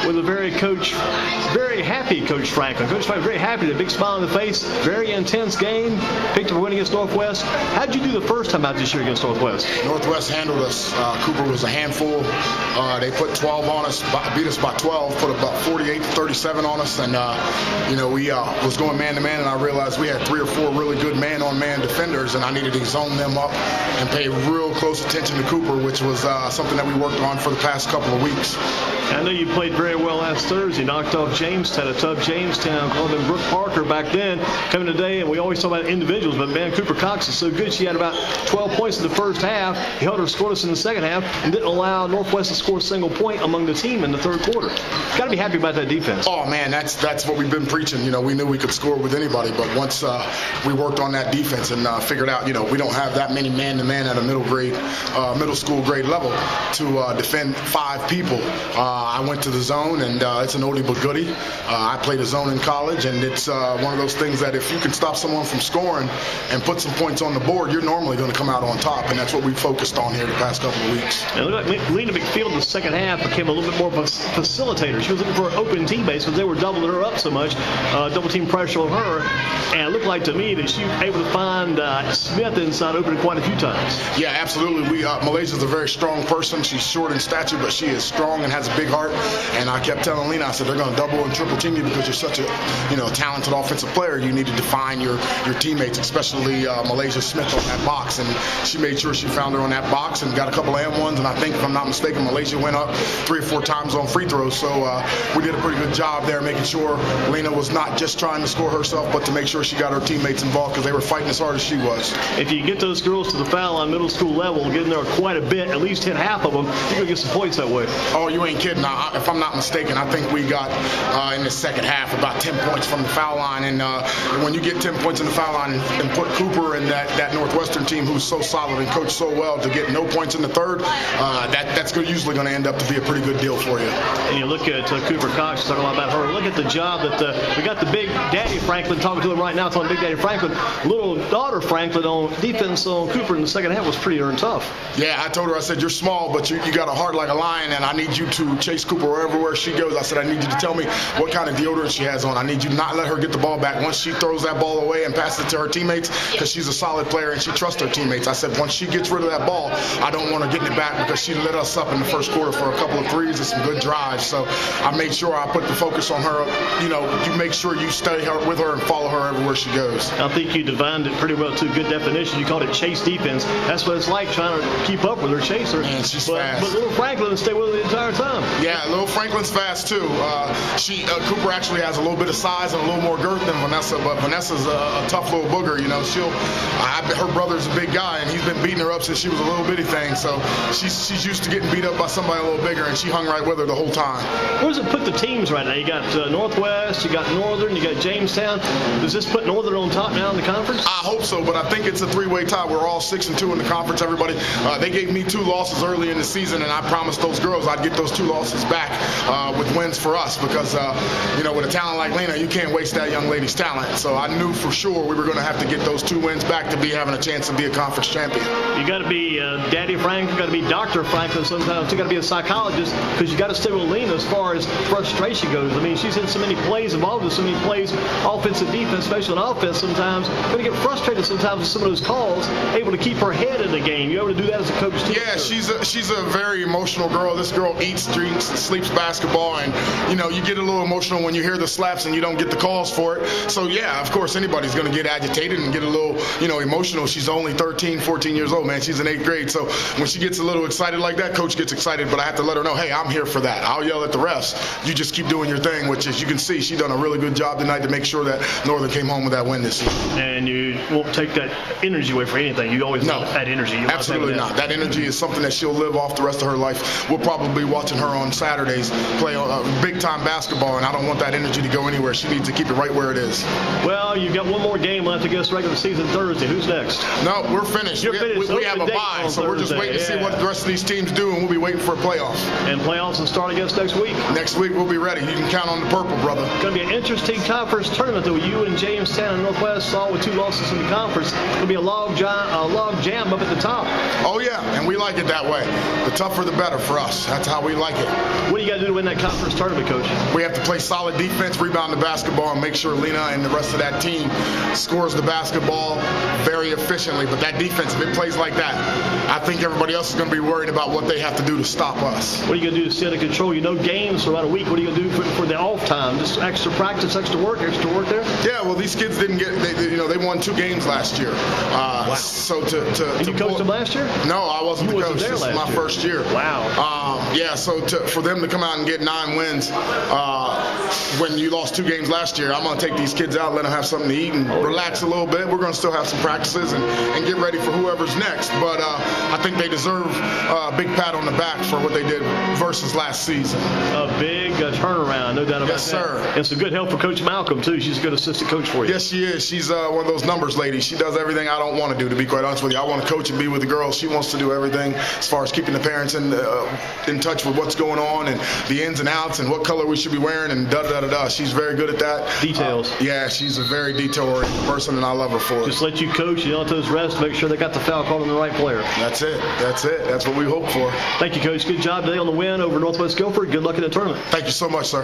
with a very happy Coach Franklin. Coach Franklin very happy, a big smile on the face, very intense game, picked up a win against Northwest. How did you do the first time out this year against Northwest? Northwest handled us. Cooper was a handful. They put 12 on us, beat us by 12, put about 48-37 on us, and we was going man-to-man, and I realized we had 3 or 4 really good man-on-man defenders, and I needed to zone them up and pay real close attention to Cooper, which was something that we worked on for the past couple of weeks. I know you played very well last Thursday, knocked off Jamestown, a tough Jamestown, called him Brooke Parker back then, coming today, and we always talk about individuals, but man, Cooper Cox is so good. She had about 12 points in the first half. He held her scoreless in the second half and didn't allow Northwest to score a single point among the team in the third quarter. Got to be happy about that defense. Oh, man, that's what we've been preaching. We knew we could score with anybody, but once we worked on that defense and figured out, we don't have that many man-to-man at a middle school grade level to defend 5 people. I went to the zone, and it's an oldie but goodie. I played a zone in college, and it's one of those things that if you can stop someone from scoring and put some points on the board, you're normally going to come out on top, and that's what we focused on here the past couple of weeks. It looked like Lena McField in the second half became a little bit more of a facilitator. She was looking for open teammates because they were doubling her up so much, double team pressure on her, and it looked like to me that she was able to find Smith inside open quite a few times. Yeah, absolutely. Malaysia's a very strong person. She's short in stature, but she is strong and has a big heart, and I kept telling Lena, I said, they're going to double and triple team you because you're such a talented offensive player. You need to define your teammates, especially Malaysia Smith on that box, and she made sure she found her on that box and got a couple and ones, and I think, if I'm not mistaken, Malaysia went up 3 or 4 times on free throws, so we did a pretty good job there making sure Lena was not just trying to score herself, but to make sure she got her teammates involved because they were fighting as hard as she was. If you get those girls to the foul line middle school level, get in there quite a bit, at least hit half of them, you're going to get some points that way. Oh, you ain't kidding. If I'm not mistaken, I think we got in the second half about 10 points from the foul line, and when you get 10 points in the foul line and put Cooper and that Northwestern team who's so solid and coached so well to get no points in the third, that's usually going to end up to be a pretty good deal for you. And you look at Cooper Cox, talking a lot about her. Look at the job that we got the big Daddy Franklin talking to him right now, telling Big Daddy Franklin, little daughter Franklin on defense on Cooper in the second half was pretty darn tough. Yeah, I told her, I said, you're small, but you got a heart like a lion, and I need you to chase Cooper everywhere she goes. I said, I need you to tell me what kind of deodorant she has on. I need you to not let her get the ball back once she throws that ball away and passes it to her teammates, because she's a solid player and she trusts her teammates. I said, once she gets rid of that ball, I don't want her getting it back, because she lit us up in the first quarter for a couple of threes and some good drives. So I made sure I put the focus on her. You make sure you stay with her and follow her everywhere she goes. I think you defined it pretty well to a good definition. You called it chase defense. That's what it's like, trying to keep up with her chaser. Man, she's fast. But little Franklin stayed with her the entire time. Yeah, little Franklin's fast too. Cooper actually has a little bit of size and a little more girth than Vanessa, but Vanessa's a tough little booger. Her brother's a big guy, and he's been beating her up since she was a little bitty thing. So she's used to getting beat up by somebody a little bigger, and she hung right with her the whole time. Where does it put the teams right now? You got Northwest, you got Northern, you got Jamestown. Does this put Northern on top now in the conference? I hope so, but I think it's a 3-way tie. We're all 6-2 in the conference. Everybody, they gave me 2 losses early in the season, and I promised those girls I'd get those 2 losses back with wins for us, because with a talent like Lena, you can't waste that young lady's talent. So I knew for sure we were going to have to get those 2 wins back to be having a chance to be a conference champion. You got to be Daddy Franklin, you got to be Dr. Franklin sometimes. You got to be a psychologist, because you got to stay with Lena as far as frustration goes. I mean, she's in so many plays, involved in so many plays, offensive, defense, especially on offense sometimes. Going to get frustrated sometimes with some of those calls, able to keep her head in the game. You're able to do that as a coach too. Yeah, she's a very emotional girl. This girl eats, drinks, sleeps basketball, and you get a little emotional when you hear the slaps and you don't get the calls for it. So yeah, of course anybody's going to get agitated and get a little emotional. She's only 13, 14 years old, man. She's in 8th grade. So when she gets a little excited like that, coach gets excited, but I have to let her know, hey, I'm here for that. I'll yell at the refs. You just keep doing your thing, which is, you can see she done a really good job tonight to make sure that Northern came home with that win this season. And you won't take that energy away for anything. You always want that energy. Absolutely not. That energy is something that she'll live off the rest of her life. We'll probably be watching her on Saturdays play big-time basketball, and I don't want that energy to go anywhere. She needs to keep it right where it is. Well, you've got one more game left against regular season Thursday. Who's next? No, we're finished. We have a bye, so we're just waiting to see what the rest of these teams do, and we'll be waiting for a playoff. And playoffs will start against next week? Next week we'll be ready. You can count on the purple, brother. It's going to be an interesting conference tournament, though. You and Jamestown and Northwest all with 2 losses in the conference. It'll be a log jam up at the top. Oh, yeah, and we like it that way. The tougher, the better for us. That's how we like it. What do you got to do to win that conference tournament, Coach? We have to play solid defense, rebound the basketball, and make sure Lena and the rest of that team scores the basketball very efficiently. But that defense, if it plays like that, I think everybody else is going to be worried about what they have to do to stop us. What are you going to do to stay under control? You know games for about a week. What are you going to do for the off time? Just extra practice, extra work there? Yeah, well, these kids didn't get, they won 2 games last year. Wow. So you coached them last year? No, I wasn't the coach. This is my first year. Wow. Yeah, so for them to come out and get 9 wins when you lost 2 games last year, I'm going to take these kids out, let them have something to eat, and relax a little bit. We're going to still have some practices and get ready for whoever's next. But I think they deserve a big pat on the back for what they did versus last season. A big turnaround, no doubt about that. Yes, sir. And some good help for Coach Malcolm, too. She's a good assistant coach for you. Yes, she is. She's one of those numbers ladies. She does everything I don't want to do, to be quite honest with you. I want to coach and be with the girls. She wants to do everything as far as keeping the parents in touch with what's going on and the ins and outs and what color we should be wearing and da-da-da-da-da. She's very good at that. Details. Yeah, she's a very detail-oriented person, and I love her for it. Just let you coach, you let those rest, make sure they got the foul called on the right player. That's it. That's what we hope for. Thank you, Coach. Good job today on the win over Northwest Guilford. Good luck in the tournament. Thank you so much, sir.